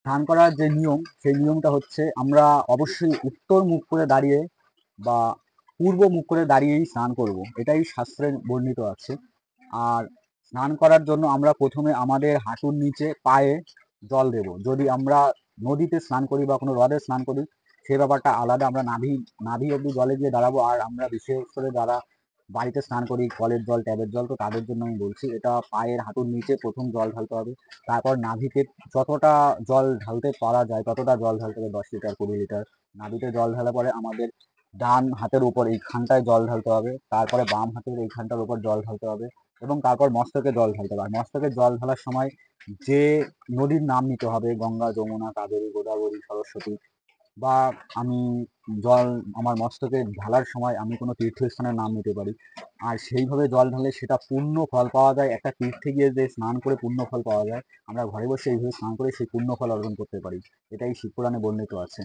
স্নান করার যে নিয়ম, সেই নিয়মটা হচ্ছে আমরা অবশ্যই উত্তর মুখ করে দাঁড়িয়ে বা পূর্ব মুখ করে দাঁড়িয়েই স্নান করব, এটাই শাস্ত্রে বর্ণিত আছে। আর স্নান করার জন্য আমরা প্রথমে আমাদের হাঁটুর নিচে পায়ে জল দেব। যদি আমরা নদীতে স্নান করি বা কোনো হ্রদে স্নান করি, সে ব্যাপারটা আলাদা। আমরা নাভি নাভি অব্দি জলে গিয়ে দাঁড়াবো। আর আমরা বিশেষ করে যারা বাড়িতে স্নান করি, কলের জল, ট্যাপের জল, তো তাদের জন্য আমি বলছি, এটা পায়ের হাঁটুর নিচে প্রথম জল ঢালতে হবে। তারপর নাভিতে যতটা জল ঢালতে পারা যায় ততটা জল ঢালতে হবে, 10 লিটার 20 লিটার। নাভিতে জল ঢালা পরে আমাদের ডান হাতের উপর এইখানটায় জল ঢালতে হবে, তারপরে বাম হাতের এইখানটার উপর জল ঢালতে হবে, এবং তারপর মস্তকে জল ঢালতে হবে। আর মস্তকে জল ঢালার সময় যে নদীর নাম নিতে হবে, গঙ্গা, যমুনা, কাবেরী, গোদাবরী, সরস্বতী, বা আমি জল আমার মস্তকে ঢালার সময় আমি কোনো তীর্থস্থানের নাম নিতে পারি। আর সেইভাবে জল ঢাললে সেটা পূর্ণ ফল পাওয়া যায়। একটা তীর্থে গিয়ে যে স্নান করে পূর্ণ ফল পাওয়া যায়, আমরা ঘরে বসে এইভাবে স্নান করে সেই পূর্ণ ফল অর্জন করতে পারি। এটাই শিবপুরাণে বর্ণিত আছে।